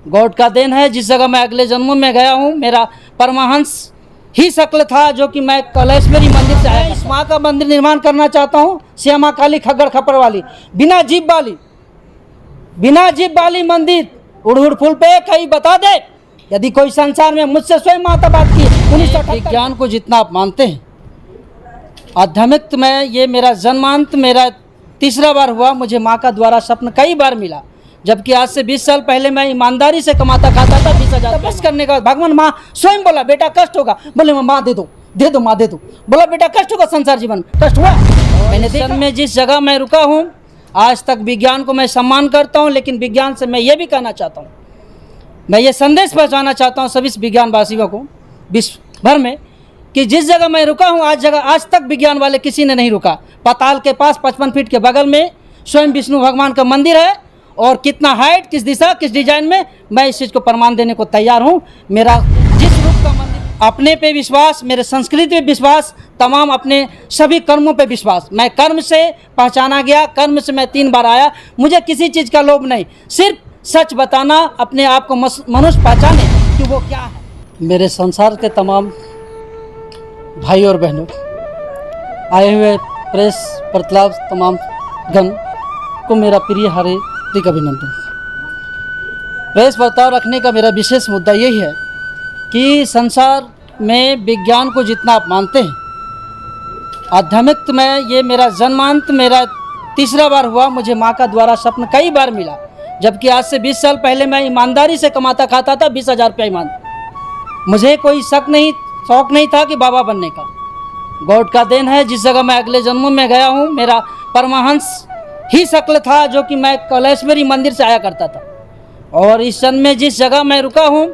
God का then है। जिस जगह मैं अगले जन्मों में गया हूँ, मेरा परमहंस ही शक्ल था जो कि मैं कलेश्वरी मंदिर से आया। इस माँ का मंदिर निर्माण करना चाहता हूँ, श्यामा काली खग्गड़ खप्पर वाली, बिना जीभ वाली मंदिर। उड़हुड़ फूल पे कहीं बता दे यदि कोई संसार में मुझसे स्वयं माता बात की। 1978 विज्ञान को जितना आप मानते हैं, आध्यात्मिक में ये मेरा जन्मांत मेरा तीसरा बार हुआ। मुझे माँ का द्वारा स्वप्न कई बार मिला, जबकि आज से 20 साल पहले मैं ईमानदारी से कमाता खाता था। 20,000 तपस्या करने का भगवान माँ स्वयं बोला बेटा कष्ट होगा, बोले माँ दे दो माँ दे दो। बोला बेटा कष्ट होगा, संसार जीवन कष्ट हुआ। मैंने देखा में जिस जगह मैं रुका हूँ, आज तक विज्ञान को मैं सम्मान करता हूँ, लेकिन विज्ञान से मैं ये भी कहना चाहता हूँ, मैं ये संदेश पहुँचाना चाहता हूँ सभी विज्ञानवासियों को विश्व भर में कि जिस जगह मैं रुका हूँ आज तक विज्ञान वाले किसी ने नहीं रुका। पाताल के पास 55 फीट के बगल में स्वयं विष्णु भगवान का मंदिर है, और कितना हाइट, किस दिशा, किस डिजाइन में, मैं इस चीज़ को प्रमाण देने को तैयार हूँ। मेरा जिस रूप का मंदिर, अपने पे विश्वास, मेरे संस्कृति पे विश्वास, तमाम अपने सभी कर्मों पे विश्वास। मैं कर्म से पहचाना गया, कर्म से मैं 3 बार आया। मुझे किसी चीज़ का लोभ नहीं, सिर्फ सच बताना, अपने आप को मनुष्य पहचाने कि वो क्या है। मेरे संसार के तमाम भाई और बहनों, आए हुए प्रेस प्रतिलाभ तमाम गण को मेरा प्रिय हार्दिक अभिनंदन। प्रेस बर्ताव रखने का मेरा विशेष मुद्दा यही है कि संसार में विज्ञान को जितना आप मानते हैं, आध्यात्मिक में ये मेरा जन्मांत मेरा तीसरा बार हुआ। मुझे माँ का द्वारा स्वप्न कई बार मिला, जबकि आज से 20 साल पहले मैं ईमानदारी से कमाता खाता था। 20,000 रुपया ईमान। मुझे कोई शौक नहीं था कि बाबा बनने का। गॉड का देन है। जिस जगह मैं अगले जन्मों में गया हूँ, मेरा परमहंस ही शक्ल था जो कि मैं कलेश्वरी मंदिर से आया करता था। और इस जन्म में जिस जगह मैं रुका हूँ,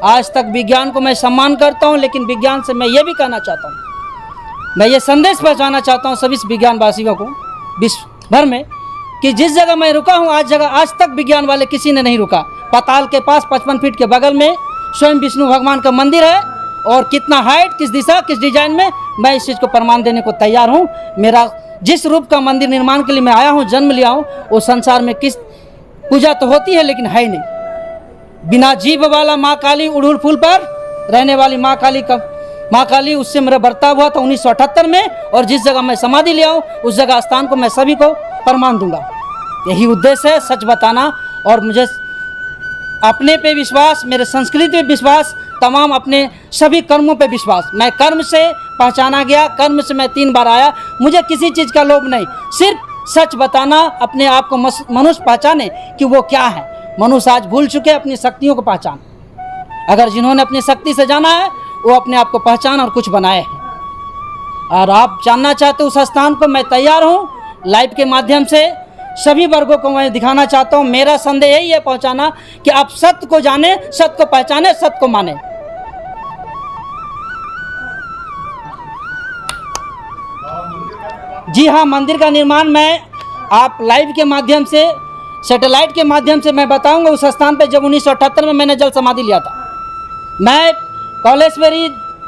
आज तक विज्ञान को मैं सम्मान करता हूँ, लेकिन विज्ञान से मैं ये भी कहना चाहता हूँ, मैं ये संदेश पहुँचाना चाहता हूँ सभी विज्ञानवासियों को विश्व भर में कि जिस जगह मैं रुका हूँ आज तक विज्ञान वाले किसी ने नहीं रुका। पाताल के पास 55 फीट के बगल में स्वयं विष्णु भगवान का मंदिर है, और कितना हाइट, किस दिशा, किस डिजाइन में, मैं इस चीज़ को प्रमाण देने को तैयार हूँ। मेरा जिस रूप का मंदिर निर्माण के लिए मैं आया हूँ, जन्म लिया हूँ, वो संसार में किस पूजा तो होती है लेकिन है नहीं। बिना जीभ वाला माँ काली, उड़हुड़ फूल पर रहने वाली माँ काली, उससे मेरा बर्ताव हुआ था 1978 में। और जिस जगह मैं समाधि लिया हूँ, उस जगह स्थान को मैं सभी को प्रमाण दूंगा। यही उद्देश्य है, सच बताना, और मुझे अपने पे विश्वास, मेरे संस्कृति पे विश्वास, तमाम अपने सभी कर्मों पे विश्वास। मैं कर्म से पहचाना गया, कर्म से मैं 3 बार आया। मुझे किसी चीज़ का लोभ नहीं, सिर्फ सच बताना, अपने आप को मनुष्य पहचाने कि वो क्या है। मनुष्य आज भूल चुके अपनी शक्तियों को पहचान। अगर जिन्होंने अपनी शक्ति से जाना है, वो अपने आप को पहचान और कुछ बनाए हैं। और आप जानना चाहते उस स्थान को, मैं तैयार हूँ। लाइव के माध्यम से सभी वर्गों को मैं दिखाना चाहता हूँ। मेरा संदेश यही है पहुँचाना कि आप सत्य को जाने, सत्य को पहचाने, सत्य को माने। जी हाँ, मंदिर का निर्माण मैं आप लाइव के माध्यम से, सैटेलाइट के माध्यम से मैं बताऊंगा। उस स्थान पे जब 1978 में मैंने जल समाधि लिया था, मैं कलेश्वरी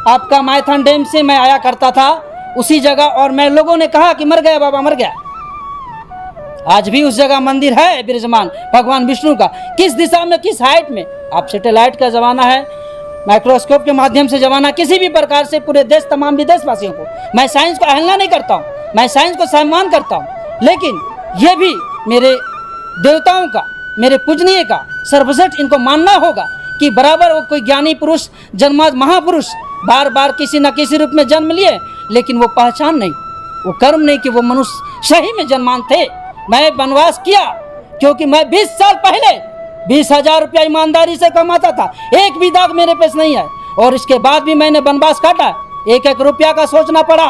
आपका मायथन डैम से मैं आया करता था उसी जगह, और मैं लोगों ने कहा कि मर गया बाबा, मर गया। आज भी उस जगह मंदिर है विराजमान भगवान विष्णु का। किस दिशा में, किस हाइट में, आप सैटेलाइट का ज़माना है, माइक्रोस्कोप के माध्यम से ज़माना, किसी भी प्रकार से पूरे देश, तमाम विदेशवासियों को, मैं साइंस को अवहेलना नहीं करता हूँ, मैं साइंस को सम्मान करता हूँ, लेकिन ये भी मेरे देवताओं का, मेरे पूजनीय का सर्वश्रेष्ठ इनको मानना होगा कि बराबर वो कोई ज्ञानी पुरुष, जन्मा महापुरुष बार बार किसी न किसी रूप में जन्म लिए, लेकिन वो पहचान नहीं, वो कर्म नहीं कि वो मनुष्य सही में जन्मान थे। मैं वनवास किया क्योंकि मैं 20 साल पहले 20,000 रुपया ईमानदारी से कमाता था, एक भी दाग मेरे पास नहीं है, और इसके बाद भी मैंने वनवास काटा, 1-1 रुपया का सोचना पड़ा।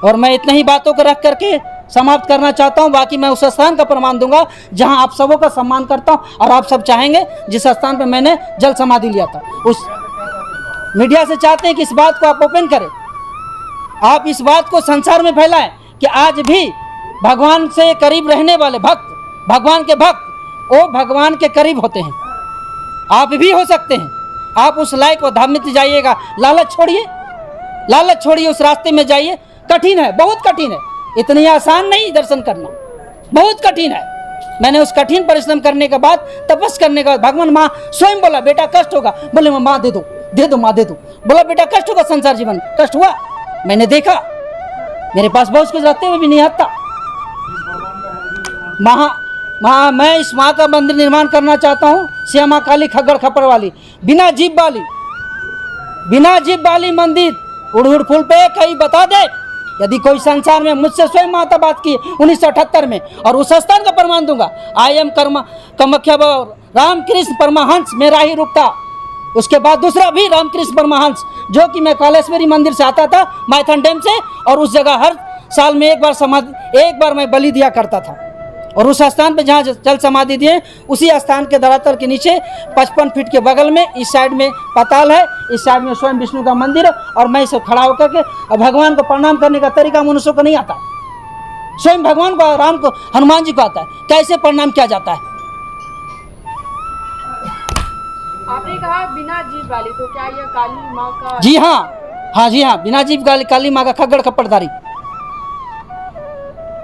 और मैं इतनी ही बातों को रख करके समाप्त करना चाहता हूं। बाकी मैं उस स्थान का प्रमाण दूंगा जहां आप सबों का सम्मान करता हूं, और आप सब चाहेंगे जिस स्थान पर मैंने जल समाधि लिया था। उस मीडिया से चाहते हैं कि इस बात को आप ओपन करें, आप इस बात को संसार में फैलाएं कि आज भी भगवान से करीब रहने वाले भक्त, भगवान के भक्त, वो भगवान के करीब होते हैं। आप भी हो सकते हैं। आप उस लायक व धाम में जाइएगा। लालच छोड़िए, उस रास्ते में जाइए। कठिन है, बहुत कठिन है, इतनी आसान नहीं दर्शन करना, बहुत कठिन है। मैंने उस कठिन परिश्रम करने के बाद, तपस करने के बाद, भगवान माँ स्वयं बोला बेटा कष्ट होगा, बोले माँ दे दो माँ दे दो। बोला बेटा कष्ट होगा, संसार जीवन कष्ट हुआ, मैंने देखा, मेरे पास बहुत कुछ रहते हुए भी नहीं आता। मैं इस माँ का मंदिर निर्माण करना चाहता हूँ, श्यामा काली खग्गड़ खप्पर वाली, बिना जीभ वाली मंदिर। उड़हुड़ फूल पे कहीं बता दे यदि कोई संसार में मुझसे स्वयं माता बात की 1978 में, और उस स्थान का प्रमाण दूंगा। आई एम कामाख्या रामकृष्ण परमहंस मेरा ही रूप था। उसके बाद दूसरा भी रामकृष्ण परमहंस, जो कि मैं कालेश्वरी मंदिर से आता था, माइथन डैम से, और उस जगह हर साल में एक बार मैं बलि दिया करता था। और उस स्थान पे जहाँ जल समाधि दिए, उसी स्थान के धरातल के नीचे 55 फीट के बगल में इस साइड में पाताल है, इस साइड में स्वयं विष्णु का मंदिर है। और मैं इसे खड़ा होकर के और भगवान को प्रणाम करने का तरीका मनुष्यों को नहीं आता, स्वयं भगवान को, राम को, हनुमान जी को आता है कैसे प्रणाम किया जाता है। आपने कहा बिना जीभ वाली, तो क्या यह काली माँ का? जी हाँ, बिना जीभ वाली काली माँ का खग्गड़ खप्पड़धारी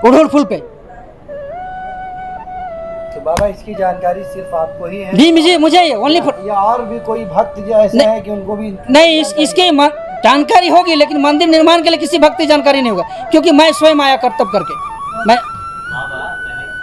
उड़हुड़ फूल पे। तो बाबा इसकी जानकारी सिर्फ आपको ही है? जी मुझे ओनली फॉर, या और भी कोई भक्त जो ऐसे है कि उनको भी नहीं इसकी जानकारी होगी, लेकिन मंदिर निर्माण के लिए किसी भक्त की जानकारी नहीं होगा, क्योंकि मैं स्वयं आया कर तब करके मैं